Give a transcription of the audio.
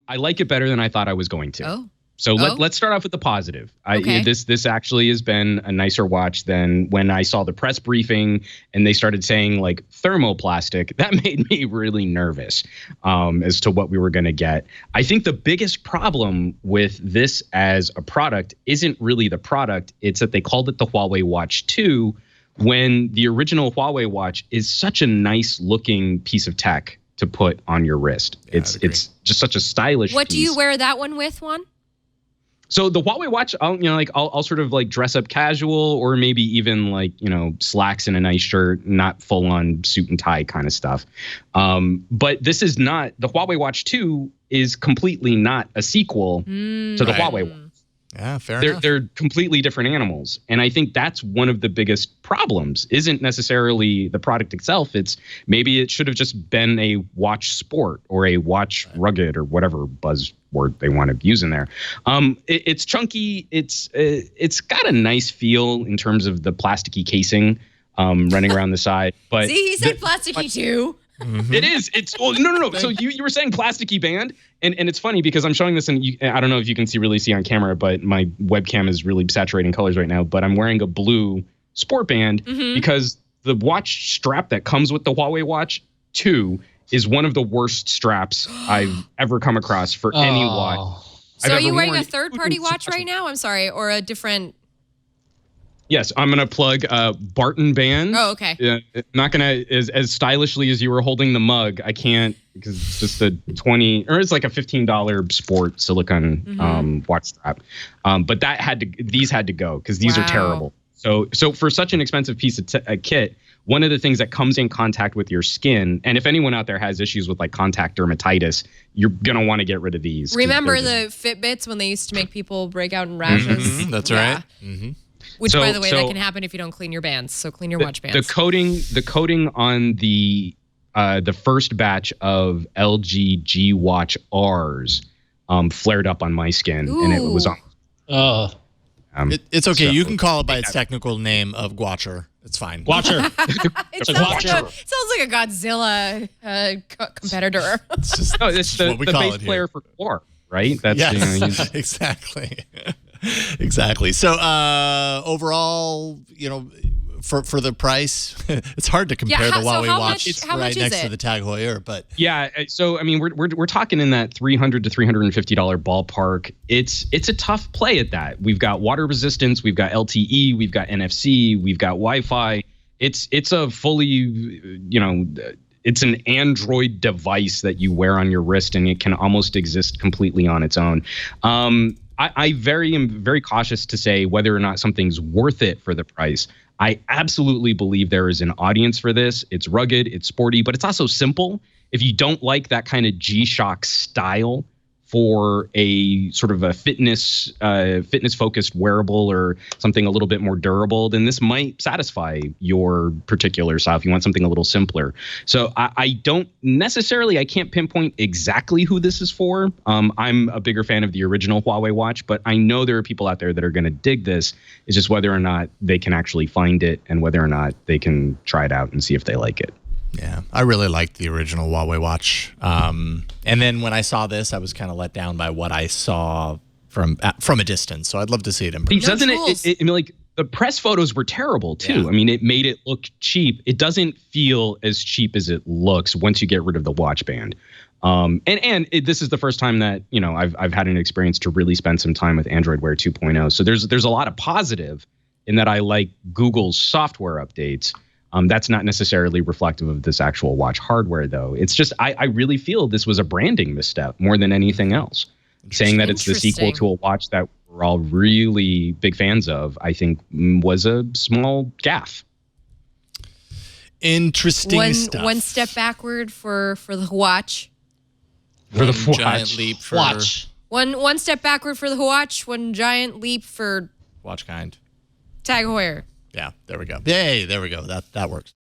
I like it better than I thought I was going to. Oh. So let's start off with the positive. Okay. This actually has been a nicer watch than when I saw the press briefing and they started saying like thermoplastic. That made me really nervous as to what we were going to get. I think the biggest problem with this as a product isn't really the product. It's that they called it the Huawei Watch 2 when the original Huawei Watch is such a nice looking piece of tech to put on your wrist. Yeah, it's just such a stylish What piece. do you wear that one with, Juan? So the Huawei Watch, I'll sort of like dress up casual or maybe even like, slacks and a nice shirt, not full on suit and tie kind of stuff. But this is not, the Huawei Watch 2 is completely not a sequel to the Huawei Watch. Yeah, fair enough. They're completely different animals. And I think that's one of the biggest problems, isn't necessarily the product itself. It's maybe it should have just been a watch sport or a watch rugged or whatever buzzword they want to use in there. It's chunky. It's got a nice feel in terms of the plasticky casing running around the side. But see, he said plasticky too. Mm-hmm. It is. It's no. So you were saying plasticky band, and it's funny because I'm showing this, and I don't know if you can really see on camera, but my webcam is really saturating colors right now. But I'm wearing a blue sport band because the watch strap that comes with the Huawei Watch 2 is one of the worst straps I've ever come across for any watch. So are you wearing a third-party watch right now? I'm sorry, or a different. Yes, I'm going to plug Barton Band. Oh, okay. Yeah, not going to, as stylishly as you were holding the mug, I can't, because it's just a it's like a $15 sport silicone watch strap. But these had to go, because these are terrible. So for such an expensive piece of kit, one of the things that comes in contact with your skin, and if anyone out there has issues with like contact dermatitis, you're going to want to get rid of these. Remember the Fitbits when they used to make people break out in rashes? That's right. Mm-hmm. Which, by the way, that can happen if you don't clean your bands. So clean your watch bands. The coating on the first batch of LG G Watch Rs flared up on my skin, and it was on. It's okay. You can call it by its technical name of Guacher. It's fine. Guacher. It sounds like a Godzilla competitor. It's just it's the bass player for Core, right? That's exactly. Exactly. So overall, for the price, it's hard to compare the Huawei Watch right next to the Tag Heuer, but so I mean we're talking in that $300 to $350 ballpark. It's a tough play at that. We've got water resistance, we've got LTE, we've got NFC, we've got Wi-Fi. It's a fully it's an Android device that you wear on your wrist, and it can almost exist completely on its own. I am very cautious to say whether or not something's worth it for the price. I absolutely believe there is an audience for this. It's rugged, it's sporty, but it's also simple. If you don't like that kind of G-Shock style for a sort of a fitness focused wearable or something a little bit more durable, then this might satisfy your particular style if you want something a little simpler. So I can't pinpoint exactly who this is for. I'm a bigger fan of the original Huawei Watch, but I know there are people out there that are going to dig this. It's just whether or not they can actually find it and whether or not they can try it out and see if they like it. Yeah, I really liked the original Huawei Watch. And then when I saw this, I was kind of let down by what I saw from a distance. So I'd love to see it in person. Doesn't it? I mean, like the press photos were terrible too. Yeah. I mean, it made it look cheap. It doesn't feel as cheap as it looks once you get rid of the watch band. This is the first time that I've had an experience to really spend some time with Android Wear 2.0. So there's a lot of positive in that I like Google's software updates. That's not necessarily reflective of this actual watch hardware, though. It's just I really feel this was a branding misstep more than anything else. Saying that it's the sequel to a watch that we're all really big fans of, I think, was a small gaffe. Interesting stuff. One step backward for the watch. For the watch. Giant leap for watch. One step backward for the watch. One giant leap for watch kind. Tag Heuer. Yeah, there we go. Yay, there we go. That works.